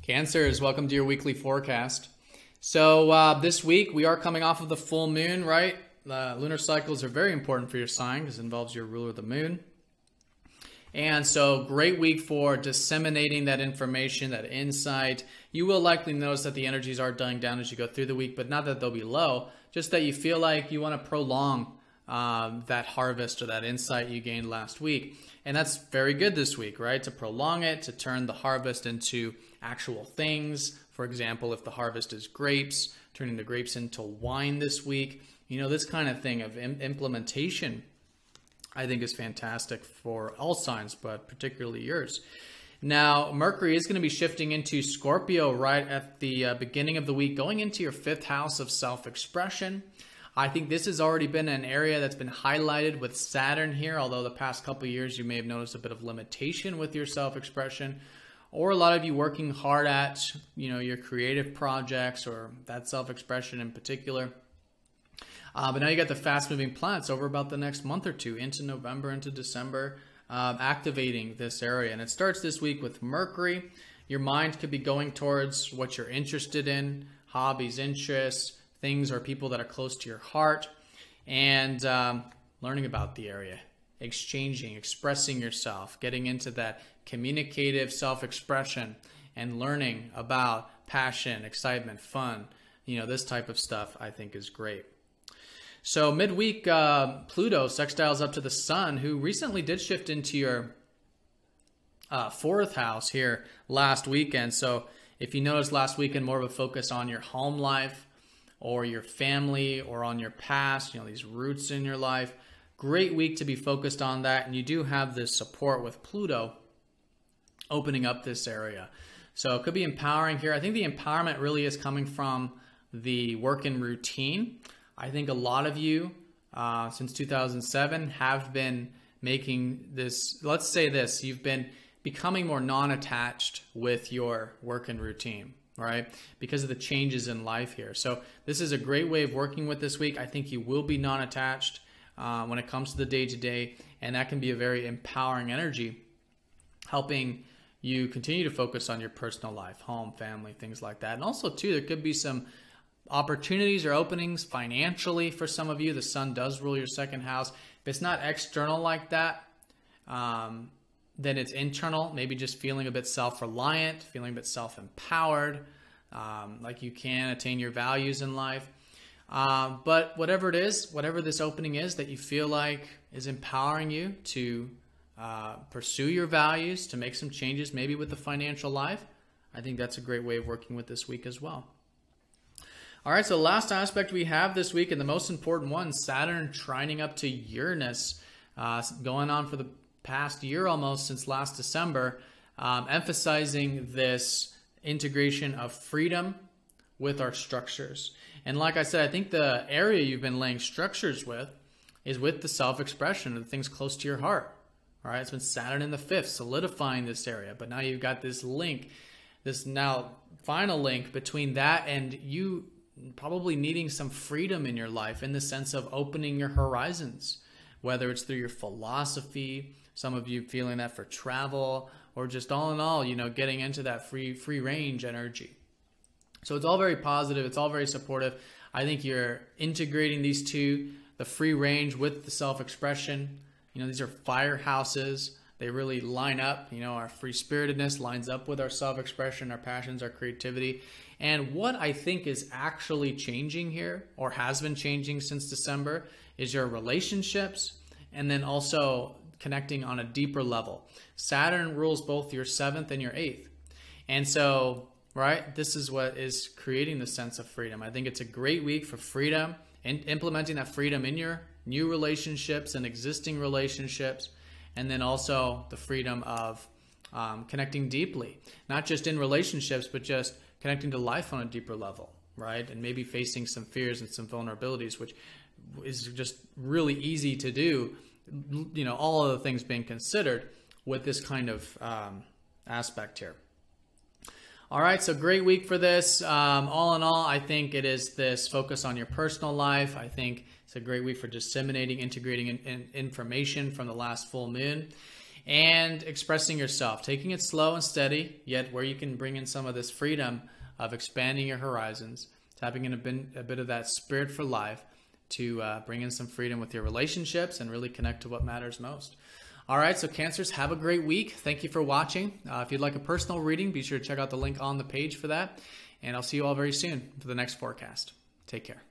Cancers, welcome to your weekly forecast. So this week we are coming off of the full moon, right? Lunar cycles are very important for your sign because it involves your ruler, the moon. And so great week for disseminating that information, that insight. You will likely notice that the energies are dying down as you go through the week, but not that they'll be low, just that you feel like you want to prolong that harvest or that insight you gained last week. And that's very good this week, right? To prolong it, to turn the harvest into actual things. For example, if the harvest is grapes, turning the grapes into wine this week. You know, this kind of thing of implementation, I think, is fantastic for all signs, but particularly yours. Now, Mercury is going to be shifting into Scorpio right at the beginning of the week, going into your 5th house of self-expression. I think this has already been an area that's been highlighted with Saturn here, although the past couple of years you may have noticed a bit of limitation with your self-expression, or a lot of you working hard at, your creative projects or that self-expression in particular. But now you got the fast-moving planets over about the next month or two, into November, into December, activating this area. And it starts this week with Mercury. Your mind could be going towards what you're interested in, hobbies, interests, things or people that are close to your heart, and learning about the area, exchanging, expressing yourself, getting into that communicative self-expression and learning about passion, excitement, fun. This type of stuff I think is great. So midweek, Pluto sextiles up to the sun, who recently did shift into your 4th house here last weekend. So if you noticed last weekend, more of a focus on your home life or your family or on your past, these roots in your life. Great week to be focused on that. And you do have this support with Pluto opening up this area. So it could be empowering here. I think the empowerment really is coming from the work and routine. I think a lot of you since 2007 have been making this, let's say this, you've been becoming more non-attached with your work and routine, right? Because of the changes in life here. So this is a great way of working with this week. I think you will be non-attached when it comes to the day-to-day, and that can be a very empowering energy, helping you continue to focus on your personal life, home, family, things like that. And also too, there could be some opportunities or openings financially for some of you. The sun does rule your 2nd house. If it's not external like that, then it's internal, maybe just feeling a bit self-reliant, feeling a bit self-empowered, like you can attain your values in life. But whatever it is, whatever this opening is that you feel like is empowering you to pursue your values, to make some changes, maybe with the financial life, I think that's a great way of working with this week as well. All right, so the last aspect we have this week, and the most important one, Saturn trining up to Uranus, going on for the past year almost, since last December, emphasizing this integration of freedom with our structures. And like I said, I think the area you've been laying structures with is with the self-expression of the things close to your heart. All right, it's been Saturn in the 5th, solidifying this area. But now you've got this link, this now final link between that and you probably needing some freedom in your life, in the sense of opening your horizons, whether it's through your philosophy, some of you feeling that for travel, or just all in all, getting into that free range energy. So it's all very positive. It's all very supportive. I think you're integrating these two, the free range with the self-expression. These are fire houses. They really line up. Our free-spiritedness lines up with our self-expression, our passions, our creativity. And what I think is actually changing here, or has been changing since December, is your relationships, and then also connecting on a deeper level. Saturn rules both your 7th and your 8th. And so, right, this is what is creating the sense of freedom. I think it's a great week for freedom and implementing that freedom in your new relationships and existing relationships. And then also the freedom of connecting deeply, not just in relationships, but just connecting to life on a deeper level, right? And maybe facing some fears and some vulnerabilities, which is just really easy to do, all of the things being considered with this kind of aspect here. All right, so great week for this. All in all, I think it is this focus on your personal life. I think it's a great week for disseminating, integrating information from the last full moon. and expressing yourself, taking it slow and steady, yet where you can bring in some of this freedom of expanding your horizons, tapping in a bit of that spirit for life to bring in some freedom with your relationships and really connect to what matters most. All right, so Cancers, have a great week. Thank you for watching. If you'd like a personal reading, be sure to check out the link on the page for that. And I'll see you all very soon for the next forecast. Take care.